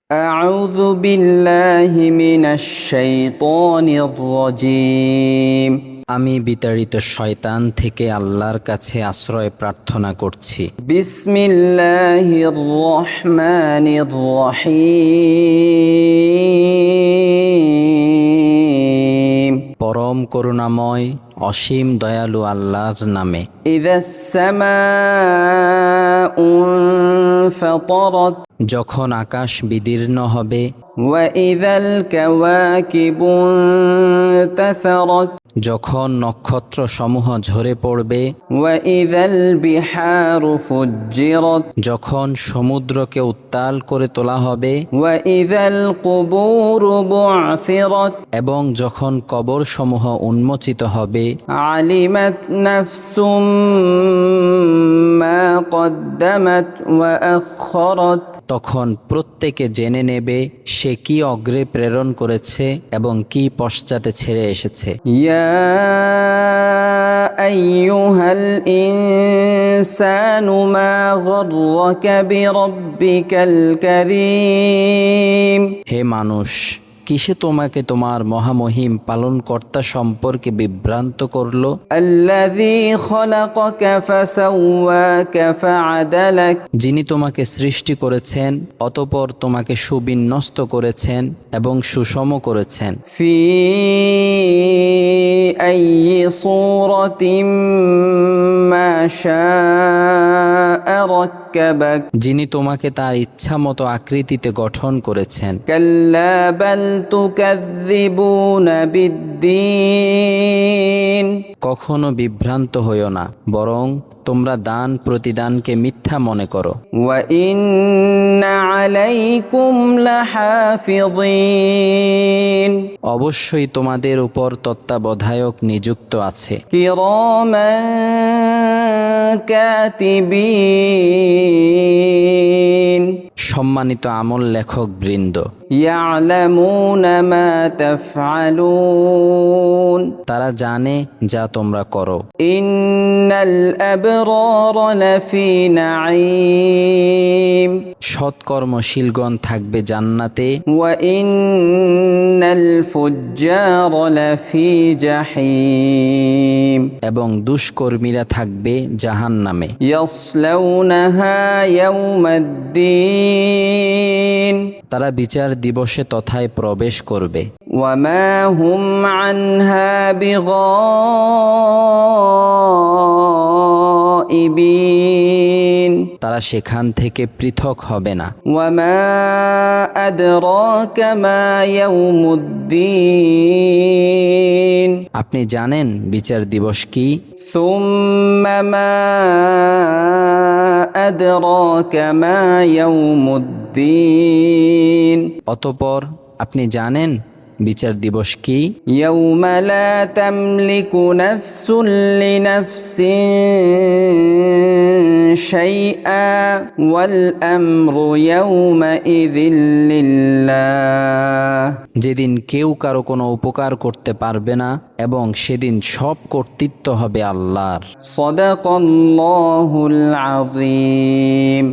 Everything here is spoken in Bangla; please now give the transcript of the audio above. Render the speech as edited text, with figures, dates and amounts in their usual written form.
أعوذ بالله من الشيطان الرجيم আমি বিতাড়িত শয়তান থেকে আল্লাহর কাছে আশ্রয় প্রার্থনা করছি। বিসমিল্লাহির রহমানির রহিম পরম করুণাময় অসীম দয়ালু আল্লাহর নামে। ইযাস সামাউ ফাতারাত যখন আকাশ বিদীর্ণ হবে, ওয়া ইযাল কাওয়াকিবু ইনতাসারাত যখন নক্ষত্র সমূহ ঝরে পড়বে, ওয়া ইযাল বিহারু ফুজ্জিরাত যখন সমুদ্রকে উত্তাল করে তোলা হবে, ওয়া ইযাল কুবুরু বু'সিরাত এবং যখন কবর সমূহ উন্মোচিত হবে, আলিমাত নাফসুম মা কদ্দামাত ওয়া আখখারাত তখন প্রত্যেকে জেনে নেবে সে কি অগ্রে প্রেরণ করেছে এবং কি পশ্চাতে ছেড়ে এসেছে। ইয়া আইয়ুহাল ইনসানু মা গররাকা বিরাব্বিকাল কারীম হে মানুষ, কিসে তোমাকে তোমার মহামহিম পালনকর্তা সম্পর্কে বিভ্রান্ত করল? আল্লাযী খলাকাকা ফাসাওয়াকা ফাআদালাক যিনি তোমাকে সৃষ্টি করেছেন, অতঃপর তোমাকে সুবিন্যস্ত করেছেন এবং সুষম করেছেন। ফি আইয়ি সূরাতিম মা শাআ রাক্কাবাক যিনি তোমাকে তার ইচ্ছা মতো আকৃতিতে গঠন করেছেন। কাল্লা বাল তুকাযযিবুনা বিদ্দীন কখনো বিভ্রান্ত হইও না, বরং তোমরা দান প্রতিদানকে মিথ্যা মনে করো। ওয়া ইন্না আলাইকুম লাহাফিযিন অবশ্যই তোমাদের উপর তত্ত্বাবধায়ক নিযুক্ত আছে। কিরামান কাতিবিন সম্মানিত আমল লেখক বৃন্দ, ইয়ালামুনা মা তাফআলুন তারা জানে যা তোমরা করো। ইন্নাল আবরারা লাফি নাঈম সৎকর্মশীলগণ থাকবে জান্নাতে, ওয়া ইন্নাল ফুজ্জারা লাফি জাহিম এবং দুষ্কর্মীরা থাকবে জাহান্নামে। ইয়াসলাউনাহা ইয়াউমাদ্দিন তারা বিচার দিবসে তথায় প্রবেশ করবে। ওয়া মা হুম আনহা বিগাইবিন তারা সেখান থেকে পৃথক হবে না। ওয়া মা আদরাকা মা ইয়াউমুদ্দিন আপনি জানেন বিচার দিবস কি? সুম্মা মা আদরাকা মা ইয়াউমুদ্দিন অতঃপর আপনি জানেন বিচার দিবস কি? ইয়াউমা লা তামলিকু নাফসুন লিনাফসিন শাইআ ওয়াল আমরু ইয়াউমাইযিন লিল্লাহ যেদিন কেউ কারো কোনো উপকার করতে পারবে না এবং সেদিন সব কর্তৃত্ব হবে আল্লাহর। সাদাকাল্লাহুল আযীম।